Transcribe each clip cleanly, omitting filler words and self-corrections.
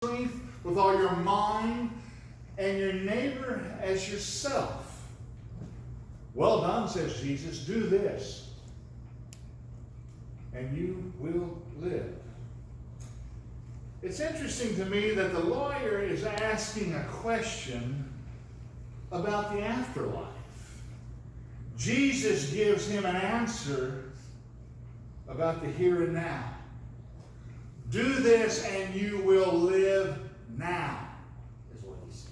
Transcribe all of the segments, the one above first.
strength, with all your mind, and your neighbor as yourself. Well done, says Jesus, do this, and you will live. It's interesting to me that the lawyer is asking a question about the afterlife. Jesus gives him an answer about the here and now. Do this and you will live now, is what he says.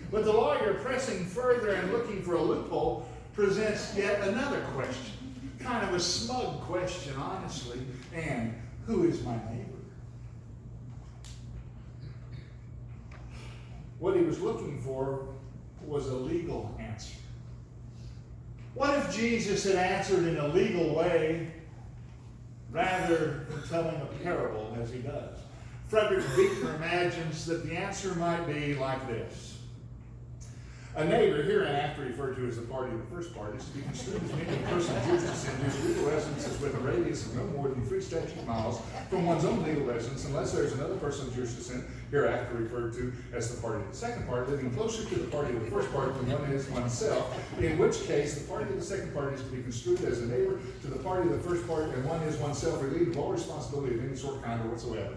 But the lawyer, pressing further and looking for a loophole, presents yet another question. Kind of a smug question, honestly. And who is my neighbor? What he was looking for was a legal answer. What if Jesus had answered in a legal way rather than telling a parable as he does? Frederick Buechner imagines that the answer might be like this. A neighbor, hereinafter referred to as the party of the first part, is to be construed as meaning a person used to sin whose legal residence is within a radius of no more than 3 statute miles from one's own legal residence, unless there is another person used to sin, hereafter referred to as the party of the second part, living closer to the party of the first part than one is oneself, in which case the party of the second part is to be construed as a neighbor to the party of the first part, and one is oneself, relieved of all responsibility of any sort, kind, or whatsoever.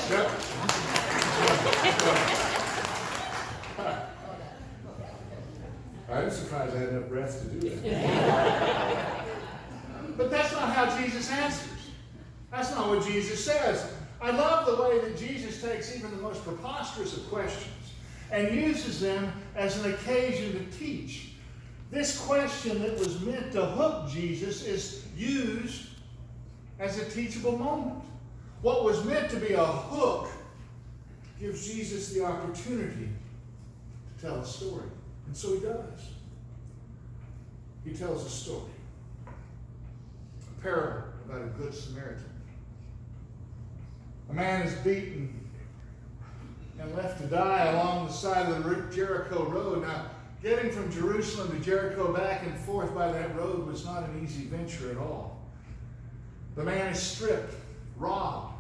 Yep. I'm surprised I had enough breath to do it. But that's not how Jesus answers. That's not what Jesus says. I love the way that Jesus takes even the most preposterous of questions and uses them as an occasion to teach. This question that was meant to hook Jesus is used as a teachable moment. What was meant to be a hook gives Jesus the opportunity to tell a story. And so he does. He tells a story. A parable about a good Samaritan. A man is beaten and left to die along the side of the Jericho road. Now, getting from Jerusalem to Jericho back and forth by that road was not an easy venture at all. The man is stripped, robbed,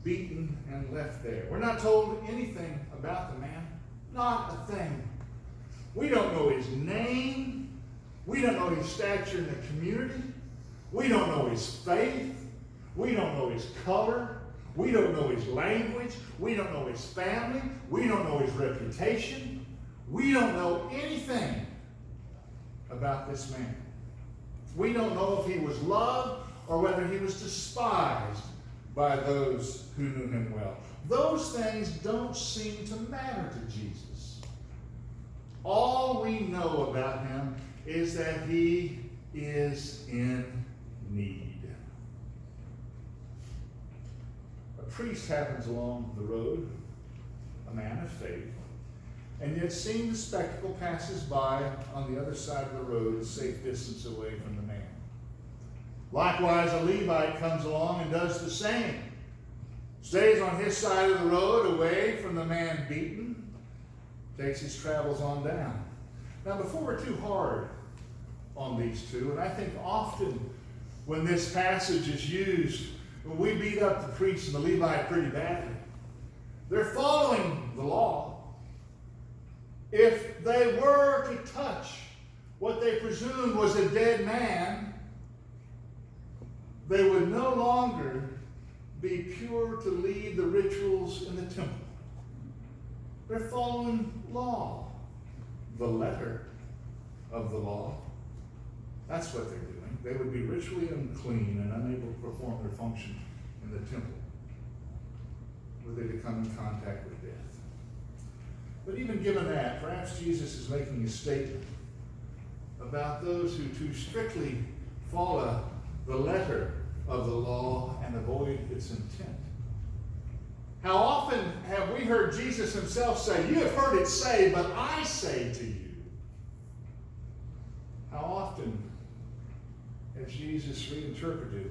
beaten, and left there. We're not told anything about the man. Not a thing. We don't know his name. We don't know his stature in the community. We don't know his faith. We don't know his color. We don't know his language. We don't know his family. We don't know his reputation. We don't know anything about this man. We don't know if he was loved or whether he was despised by those who knew him well. Those things don't seem to matter to Jesus. All we know about him is that he is in need. A priest happens along the road, a man of faith, and yet seeing the spectacle passes by on the other side of the road a safe distance away from the man. Likewise, a Levite comes along and does the same. Stays on his side of the road, away from the man beaten, takes his travels on down. Now, before we're too hard on these two, and I think often when this passage is used, we beat up the priest and the Levite pretty badly. They're following the law. If they were to touch what they presumed was a dead man, they would no longer be pure to lead the rituals in the temple. They're following law, the letter of the law. That's what they're doing. They would be ritually unclean and unable to perform their function in the temple, where they come in contact with death. But even given that, perhaps Jesus is making a statement about those who too strictly follow the letter of the law and avoid its intent. How often have we heard Jesus himself say, "You have heard it say, but I say to you." How often has Jesus reinterpreted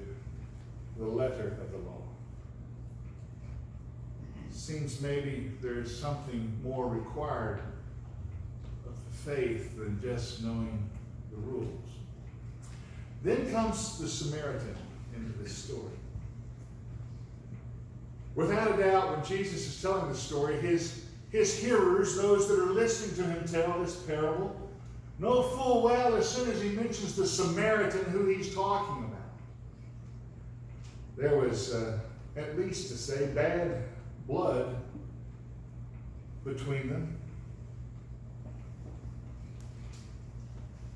the letter of the law? Seems maybe there's something more required of faith than just knowing the rules. Then comes the Samaritan into this story. Without a doubt, when Jesus is telling the story, his hearers, those that are listening to him tell this parable, know full well as soon as he mentions the Samaritan who he's talking about. There was, at least to say, bad blood between them.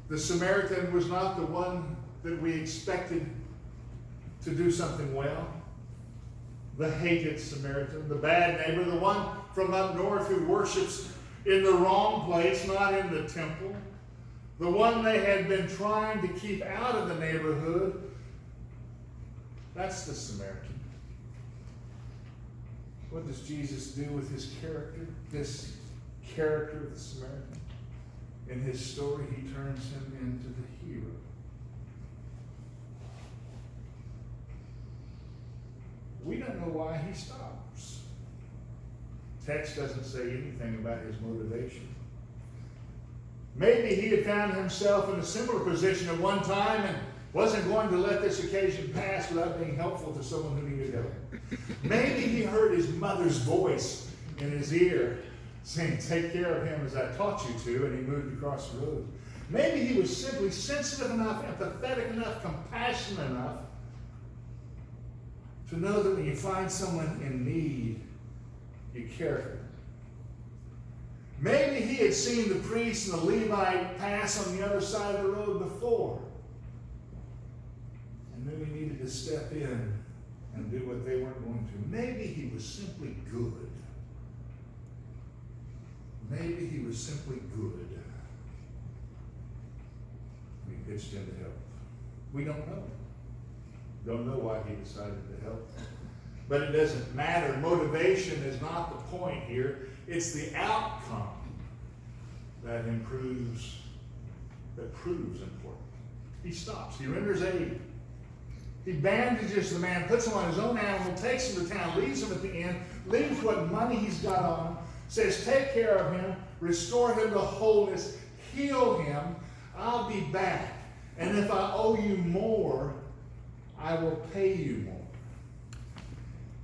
The Samaritan was not the one that we expected to do something well. The hated Samaritan, the bad neighbor, the one from up north who worships in the wrong place, not in the temple. The one they had been trying to keep out of the neighborhood. That's the Samaritan. What does Jesus do with his character? This character of the Samaritan? In his story, he turns him into the hero. We don't know why he stops. Text doesn't say anything about his motivation. Maybe he had found himself in a similar position at one time and wasn't going to let this occasion pass without being helpful to someone who needed help. Maybe he heard his mother's voice in his ear saying, "Take care of him as I taught you to," and he moved across the road. Maybe he was simply sensitive enough, empathetic enough, compassionate enough to know that when you find someone in need, you care for them. Maybe he had seen the priest and the Levite pass on the other side of the road before and knew he needed to step in and do what they weren't going to. Maybe he was simply good. Maybe he was simply good. We pitched in to help. We don't know. Don't know why he decided to help. But it doesn't matter. Motivation is not the point here. It's the outcome that proves important. He stops. He renders aid. He bandages the man, puts him on his own animal, takes him to town, leaves him at the inn, leaves what money he's got on him, says, "Take care of him, restore him to wholeness, heal him. I'll be back. And if I owe you more, I will pay you more."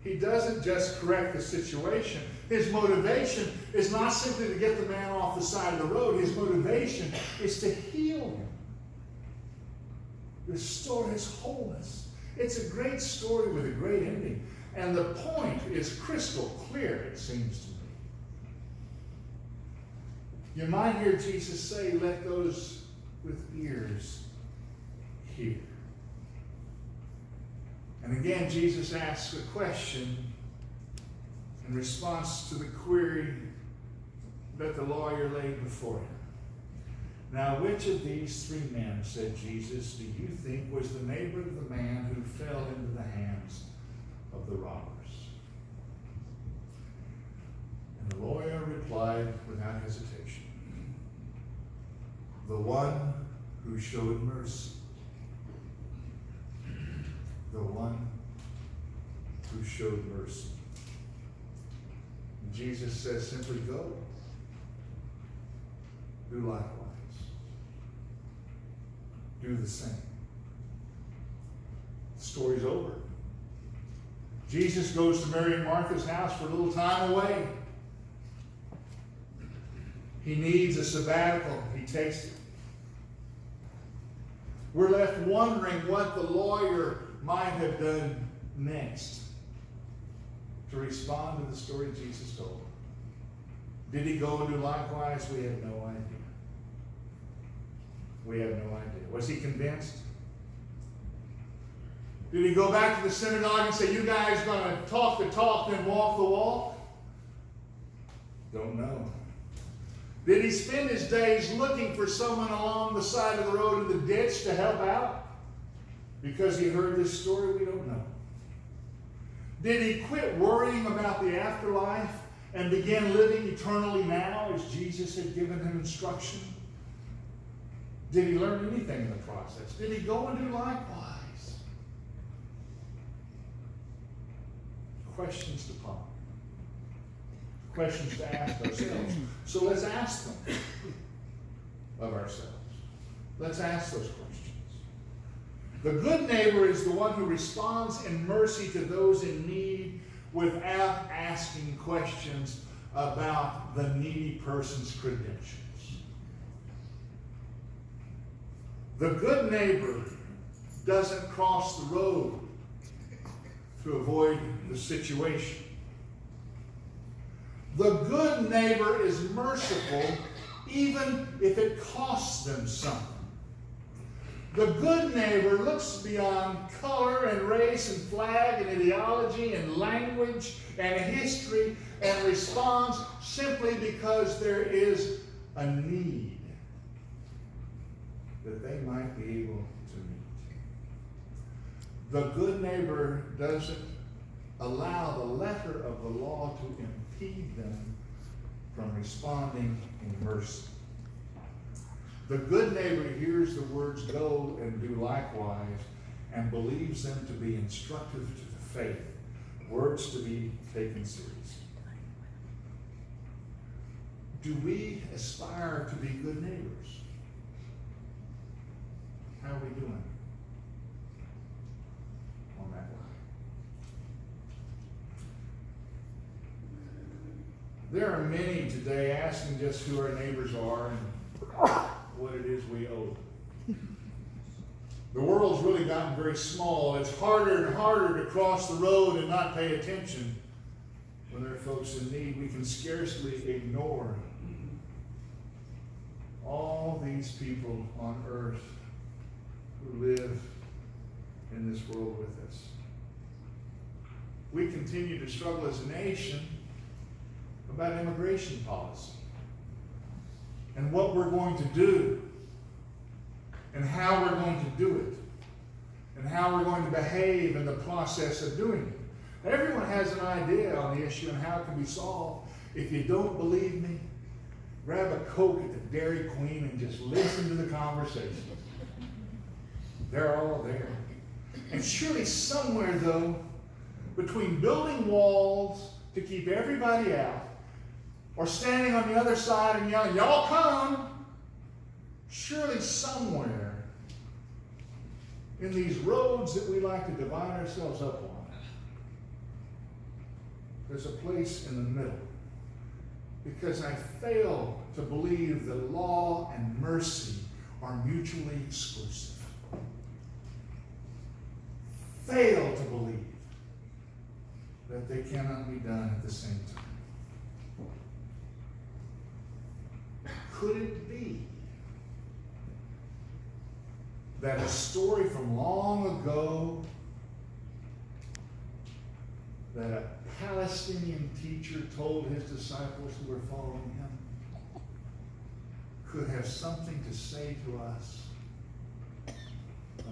He doesn't just correct the situation. His motivation is not simply to get the man off the side of the road. His motivation is to heal him, restore his wholeness. It's a great story with a great ending. And the point is crystal clear, it seems to me. You might hear Jesus say, "Let those with ears hear." And again, Jesus asks a question in response to the query that the lawyer laid before him. "Now, which of these three men," said Jesus, "do you think was the neighbor of the man who fell into the hands of the robbers?" And the lawyer replied without hesitation, "The one who showed mercy." The one who showed mercy. And Jesus says simply, "Go. Do likewise. Do the same." The story's over. Jesus goes to Mary and Martha's house for a little time away. He needs a sabbatical. He takes it. We're left wondering what the lawyer might have done next to respond to the story Jesus told. Did he go and do likewise? We have no idea. We have no idea. Was he convinced? Did he go back to the synagogue and say, "You guys going to talk the talk, then walk the walk"? Don't know. Did he spend his days looking for someone along the side of the road in the ditch to help out? Because he heard this story? We don't know. Did he quit worrying about the afterlife and begin living eternally now as Jesus had given him instruction? Did he learn anything in the process? Did he go and do likewise? Questions to ponder. Questions to ask ourselves. So let's ask them of ourselves. Let's ask those questions. The good neighbor is the one who responds in mercy to those in need without asking questions about the needy person's credentials. The good neighbor doesn't cross the road to avoid the situation. The good neighbor is merciful even if it costs them something. The good neighbor looks beyond color and race and flag and ideology and language and history and responds simply because there is a need that they might be able to meet. The good neighbor doesn't allow the letter of the law to impede them from responding in mercy. The good neighbor hears the words "go and do likewise" and believes them to be instructive to the faith, words to be taken seriously. Do we aspire to be good neighbors? How are we doing on that line? There are many today asking just who our neighbors are and what it is we owe. The world's really gotten very small. It's harder and harder to cross the road and not pay attention when there are folks in need. We can scarcely ignore all these people on earth who live in this world with us. We continue to struggle as a nation about immigration policy and what we're going to do and how we're going to do it and how we're going to behave in the process of doing it. Everyone has an idea on the issue and how it can be solved. If you don't believe me, grab a Coke at the Dairy Queen and just listen to the conversation. They're all there. And surely somewhere, though, between building walls to keep everybody out or standing on the other side and yelling, "Y'all come," surely somewhere in these roads that we like to divide ourselves up on, there's a place in the middle. Because I fail to believe that law and mercy are mutually exclusive. Fail to believe that they cannot be done at the same time. Could it be that a story from long ago that a Palestinian teacher told his disciples who were following him could have something to say to us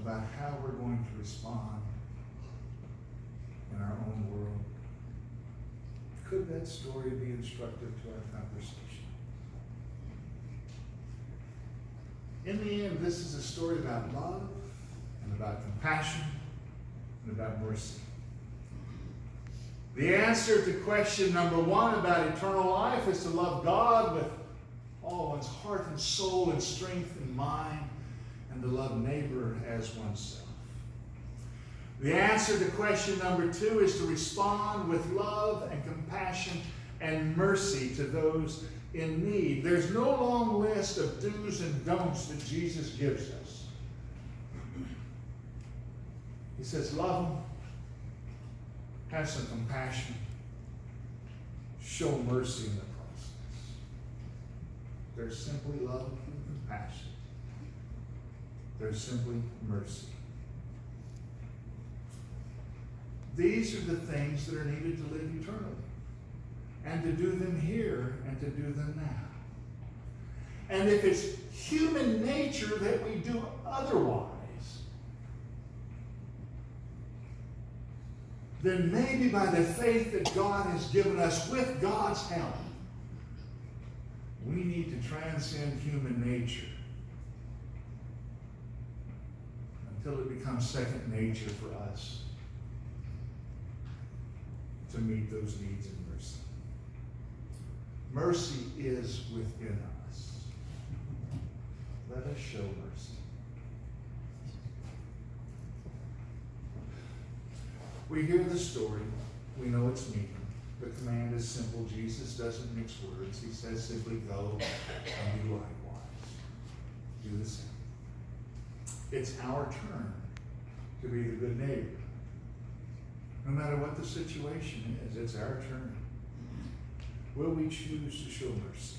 about how we're going to respond in our own world? Could that story be instructive to our conversation? In the end, this is a story about love and about compassion and about mercy. The answer to question number one about eternal life is to love God with all one's heart and soul and strength and mind, and to love neighbor as oneself. The answer to question number two is to respond with love and compassion and mercy to those in need. There's no long list of do's and don'ts that Jesus gives us. He says, love them, have some compassion, show mercy in the process. There's simply love and compassion. There's simply mercy. These are the things that are needed to live eternally, and to do them here and to do them now. And if it's human nature that we do otherwise, then maybe by the faith that God has given us with God's help, we need to transcend human nature until it becomes second nature for us to meet those needs in mercy. Mercy is within us. Let us show mercy. We hear the story. We know it's medium. The command is simple. Jesus doesn't mix words. He says simply, go and do likewise. Do the same. It's our turn to be the good neighbor. No matter what the situation is, it's our turn. Will we choose to show mercy?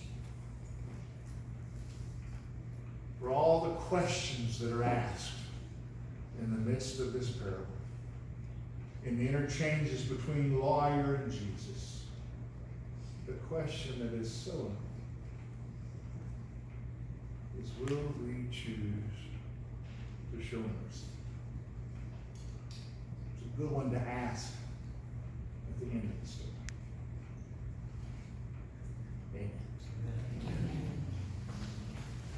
For all the questions that are asked in the midst of this parable, in the interchanges between lawyer and Jesus, the question that is so important is, will we choose to show mercy? It's a good one to ask at the end of the story.